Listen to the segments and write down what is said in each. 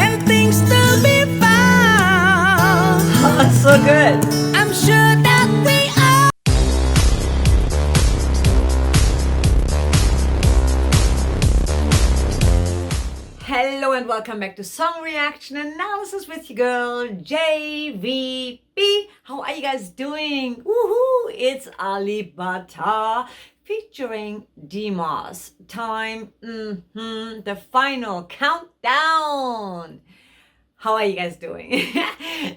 and things to be found. Oh, so good. I'm sure that we are. Hello and welcome back to Song Reaction Analysis with your girl JVB. How are you guys doing? Woohoo! It's Alip featuring Dimas. Time, the final countdown. How are you guys doing?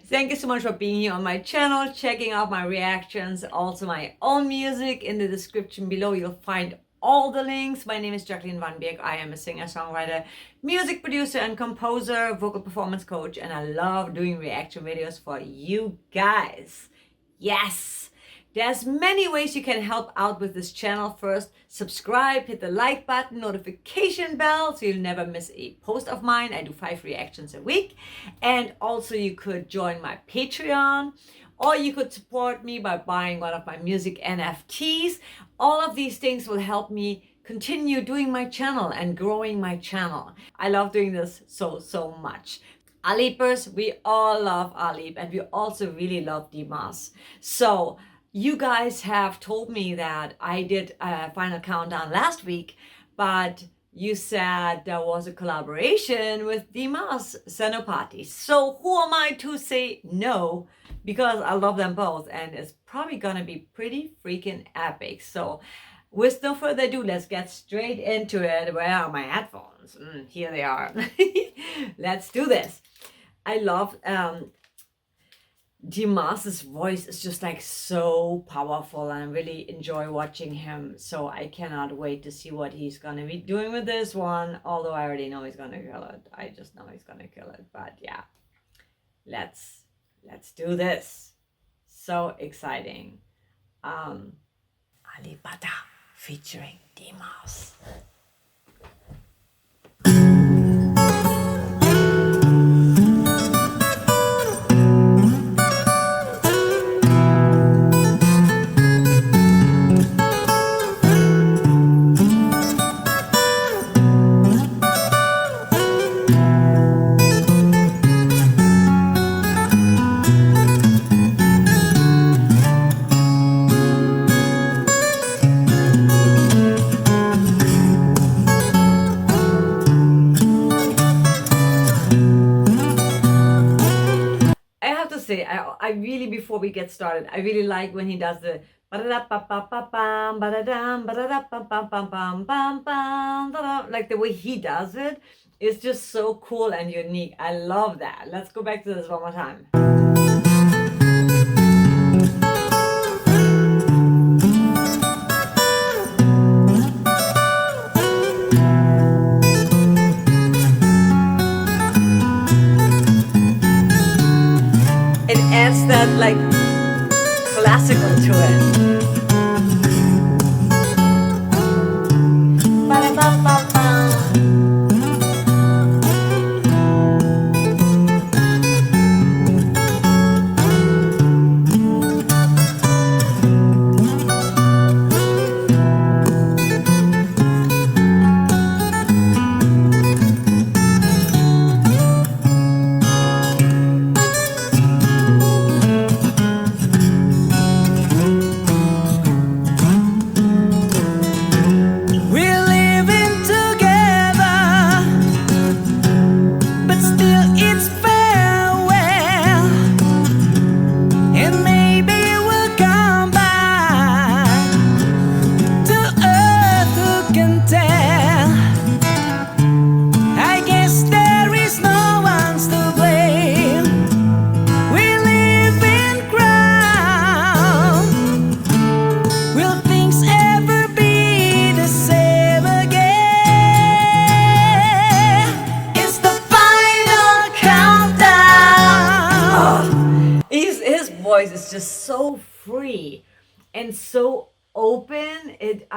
Thank you so much for being here on my channel, checking out my reactions, also my own music. In the description below, you'll find all the links. My name is Jacqueline Van Beek. I am a singer, songwriter, music producer, and composer, vocal performance coach, and I love doing reaction videos for you guys. Yes! There's many ways you can help out with this channel. First, subscribe, hit the like button, notification bell, so you'll never miss a post of mine. I do 5 reactions a week. And also you could join my Patreon, or you could support me by buying one of my music NFTs. All of these things will help me continue doing my channel and growing my channel. I love doing this so much. Alipers, we all love Alip, and we also really love Dimas. So you guys have told me that I did a final countdown last week, but you said there was a collaboration with Dimas, Senotopi. So who am I to say no? Because I love them both and it's probably gonna be pretty freaking epic. So with no further ado, let's get straight into it. Where are my headphones? Here they are. Let's do this. I love Dimas's voice is just like so powerful, and I really enjoy watching him. So I cannot wait to see what he's gonna be doing with this one. Although I already know he's gonna kill it. I just know he's gonna kill it. But yeah, let's do this. So exciting. Alipata featuring Dimas. I really, before we get started, I really like when he does the like the way he does it is just so cool and unique. I love that. Let's go back to this one more time. It adds that like classical to it. Voice is just so free and so open. It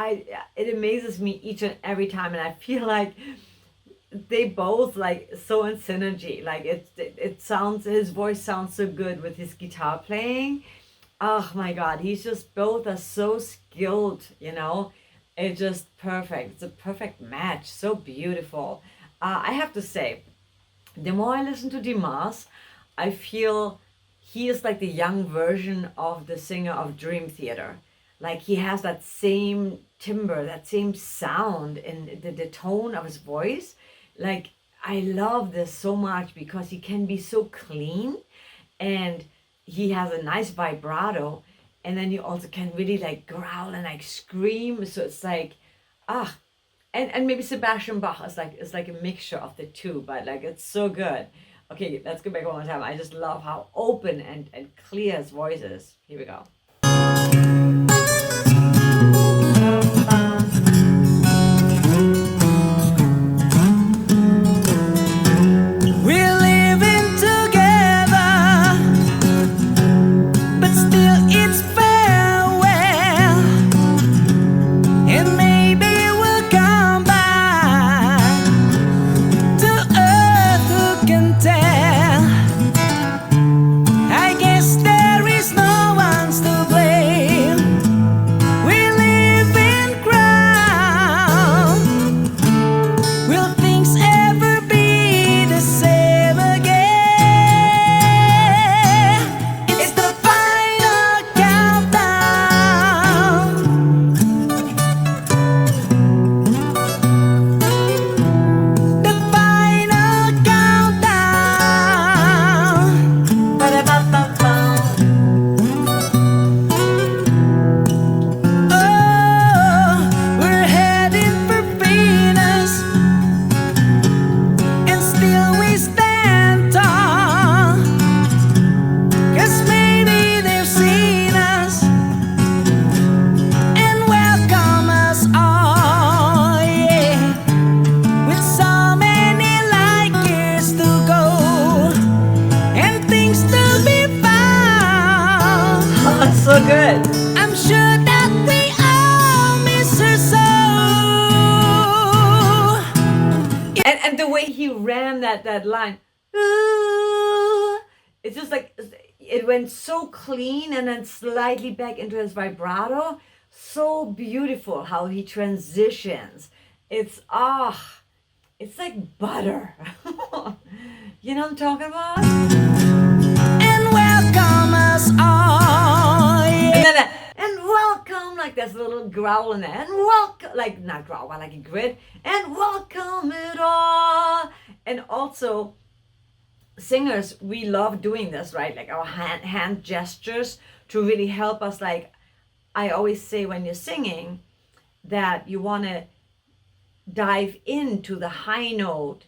amazes me each and every time, and I feel like they both like so in synergy. Like it sounds, his voice sounds so good with his guitar playing. Oh my god, he's just, both are so skilled, you know. It's just perfect. It's a perfect match. So beautiful. I have to say, the more I listen to Dimas, I feel he is like the young version of the singer of Dream Theater. Like he has that same timbre, that same sound, and the tone of his voice. Like I love this so much because he can be so clean, and he has a nice vibrato, and then you also can really like growl and like scream. So it's like, and maybe Sebastian Bach is like a mixture of the two, but like it's so good. Okay, let's go back one more time. I just love how open and clear his voice is. Here we go. We're living together, but still it's farewell. And maybe we'll come back to earth, who can tell? I guess there is no one's to blame. We live in ground. Will things ever be the same again? It's the final countdown. The final countdown. Ba-da-ba-ba-ba. Oh, we're heading for Venus, and still we stand tall. 'Cause maybe they've seen us and welcome us all, yeah. With so many light years to go and things to be found. Oh, it's so good. I'm sure that we all miss her so. And the way he ran that line, "Ooh," it's just like it went so clean and then slightly back into his vibrato. So beautiful how he transitions. It's it's like butter. You know what I'm talking about? And welcome us all, yeah. And then and welcome, like there's a little growl in there, and welcome, like not growl, but like a grit, and welcome it all. And also, singers, we love doing this, right? Like our hand gestures to really help us. Like I always say when you're singing, that you want to dive into the high note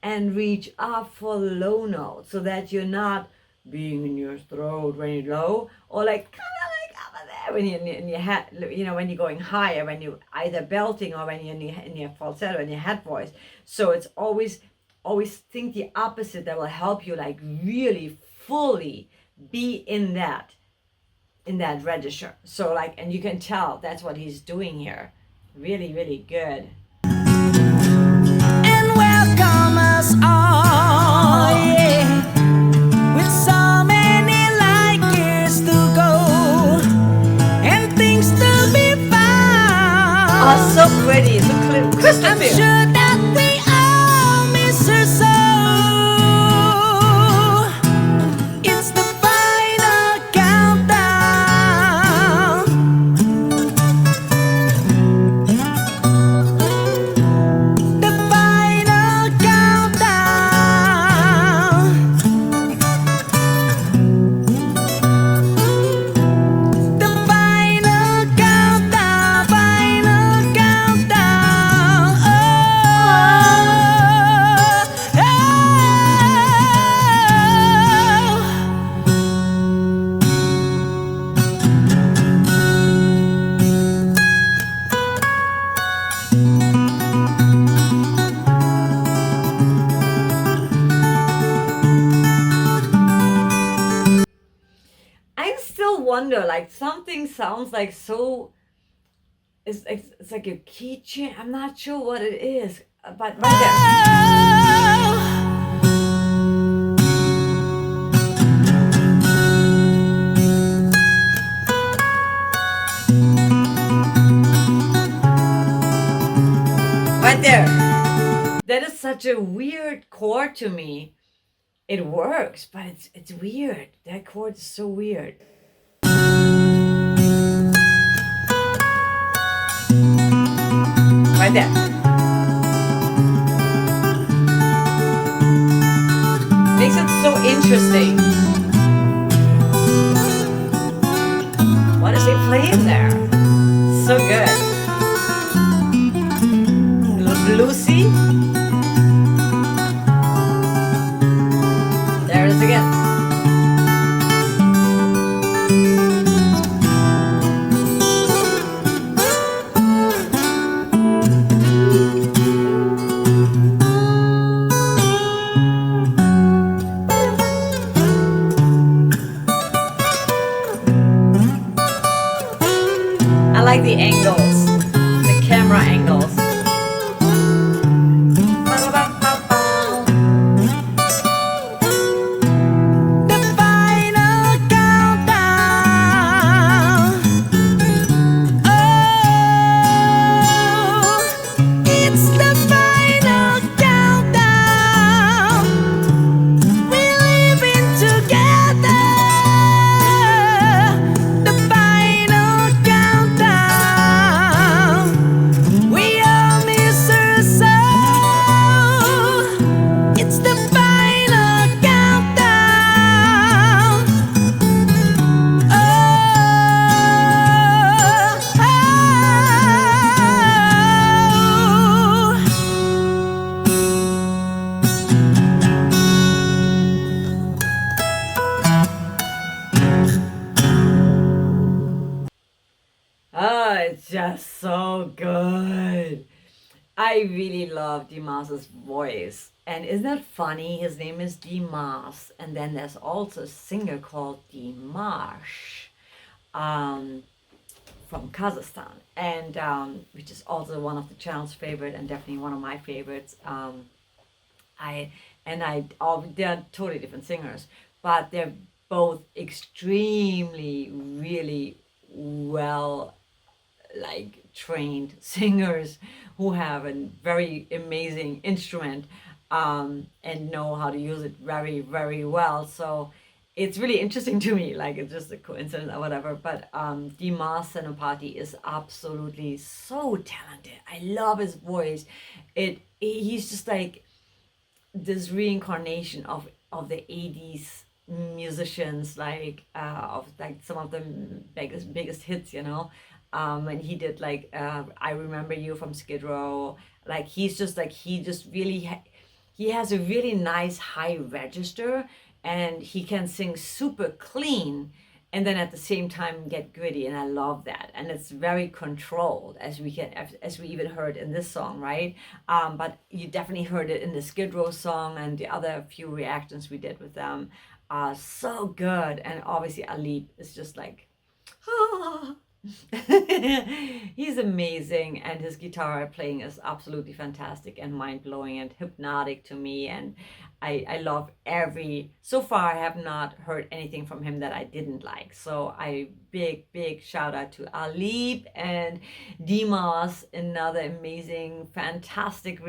and reach up for the low note, so that you're not being in your throat when you're low, or like kind of like over there when you're in your head, you know, when you're going higher, when you're either belting or when you're in your falsetto, in your head voice. So it's always think the opposite. That will help you like really fully be in that register. So like, and you can tell that's what he's doing here. Really, really good. And welcome us all, yeah. With so many light years to go and things to be found. Oh, so pretty, so crystal I'm clear. sure that we all miss her so. It's the final countdown. The final countdown. The final countdown. Final countdown. Oh, oh, I still wonder, like something sounds like so. It's like a key change. I'm not sure what it is, but right there. Right there. that is such a weird chord to me. It works, but it's weird. That chord is so weird. Right there. Makes it so interesting. What is he playing there? So good. A little bluesy. There it is again. I like the angles, the camera angles. The final countdown. Oh, it's the final countdown. We're living together. The final countdown. We all miss her so. It's the final countdown. Oh, Oh, it's just so good. I really love Dimas's voice. And isn't that funny? His name is Dimas. And then there's also a singer called Dimash from Kazakhstan. And which is also one of the channel's favorite and definitely one of my favorites. They're totally different singers, but they're both extremely, really well trained singers who have a very amazing instrument and know how to use it very, very well. So it's really interesting to me, like it's just a coincidence or whatever. But Dimas Senotopi is absolutely so talented. I love his voice. He's just like this reincarnation of the 80s musicians, of like some of the biggest hits, and he did I Remember You from Skid Row. Like he just really he has a really nice high register, and he can sing super clean and then at the same time get gritty, and I love that. And it's very controlled, as we even heard in this song, right? But you definitely heard it in the Skid Row song and the other few reactions we did with them. So good. And obviously Alip is just like he's amazing, and his guitar playing is absolutely fantastic and mind-blowing and hypnotic to me. And I love so far I have not heard anything from him that I didn't like. So big shout out to Alip and Dimas, another amazing, fantastic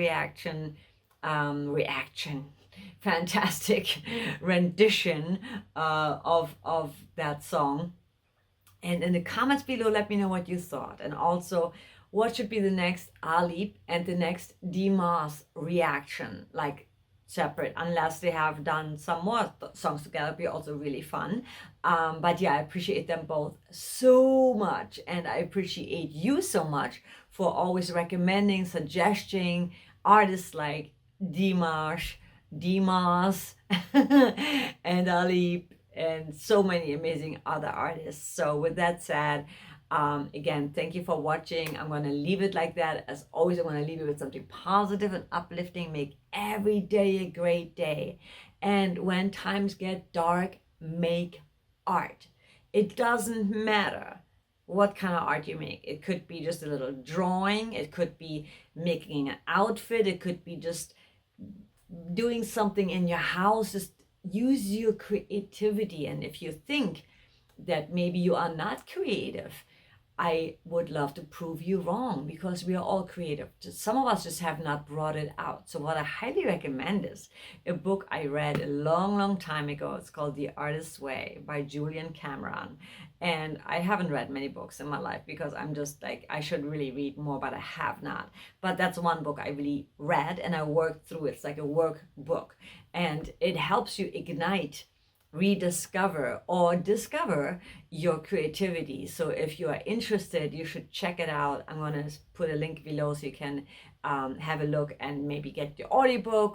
fantastic rendition of that song. And in the comments below, let me know what you thought. And also, what should be the next Alip and the next Dimas reaction, like separate, unless they have done some more songs together. It'd be also really fun. But yeah, I appreciate them both so much. And I appreciate you so much for always recommending, suggesting artists like Dimas, and Alip, and so many amazing other artists. So with that said, again, thank you for watching. I'm going to leave it like that. As always, I'm going to leave you with something positive and uplifting. Make every day a great day. And when times get dark, make art. It doesn't matter what kind of art you make. It could be just a little drawing. It could be making an outfit. It could be just doing something in your house. Just use your creativity. And if you think that maybe you are not creative, I would love to prove you wrong, because we are all creative. Some of us just have not brought it out. So what I highly recommend is a book I read a long, long time ago. It's called The Artist's Way by Julian Cameron. And I haven't read many books in my life because I'm just like, I should really read more, but I have not. But that's one book I really read and I worked through. It's like a workbook, and it helps you ignite, rediscover, or discover your creativity. So if you are interested, you should check it out. I'm going to put a link below so you can have a look and maybe get the audiobook,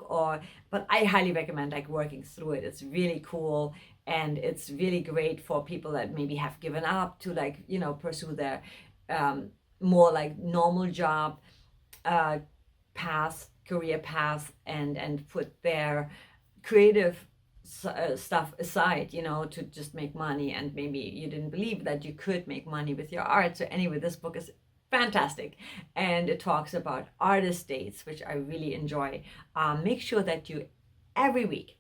but I highly recommend like working through it. It's really cool, and it's really great for people that maybe have given up to, like, you know, pursue their more like normal job path, career path, and put their creative stuff aside, you know, to just make money. And maybe you didn't believe that you could make money with your art. So anyway, this book is fantastic, and it talks about artist dates, which I really enjoy. Make sure that you every week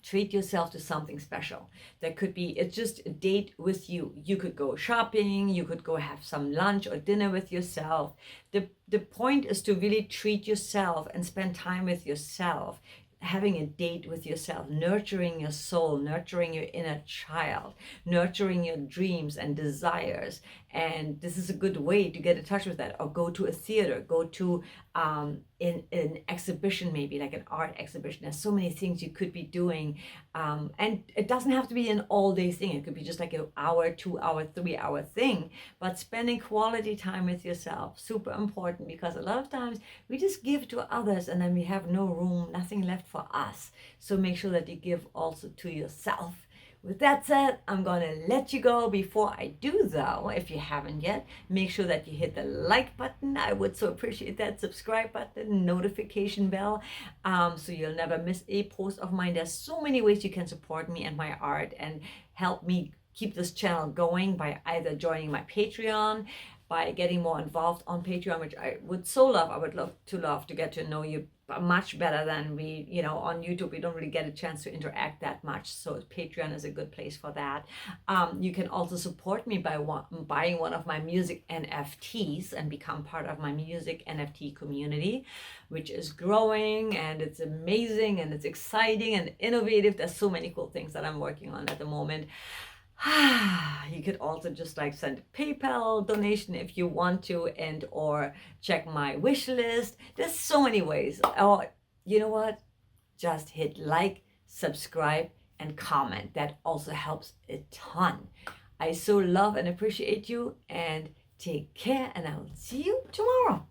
treat yourself to something special. That could be, it's just a date with you. You could go shopping, you could go have some lunch or dinner with yourself. The point is to really treat yourself and spend time with yourself, having a date with yourself, nurturing your soul, nurturing your inner child, nurturing your dreams and desires. And this is a good way to get in touch with that. Or go to a theater, go to an exhibition, maybe like an art exhibition. There's so many things you could be doing, and it doesn't have to be an all-day thing. It could be just like an hour, 2 hour, 3 hour thing. But spending quality time with yourself, super important, because a lot of times we just give to others and then we have no room, nothing left for us. So make sure that you give also to yourself. With that said, I'm going to let you go. Before I do, though, if you haven't yet, make sure that you hit the like button. I would so appreciate that. Subscribe button, notification bell, so you'll never miss a post of mine. There's so many ways you can support me and my art and help me keep this channel going by either joining my Patreon, by getting more involved on Patreon, which I would so love. I would love to get to know you much better than we, you know, on YouTube. We don't really get a chance to interact that much. So Patreon is a good place for that. You can also support me by buying one of my music NFTs and become part of my music NFT community, which is growing, and it's amazing, and it's exciting and innovative. There's so many cool things that I'm working on at the moment. You could also just like send a PayPal donation if you want to, and or check my wish list. There's so many ways. Or you know what? Just hit like, subscribe, and comment. That also helps a ton. I so love and appreciate you, and take care, and I'll see you tomorrow.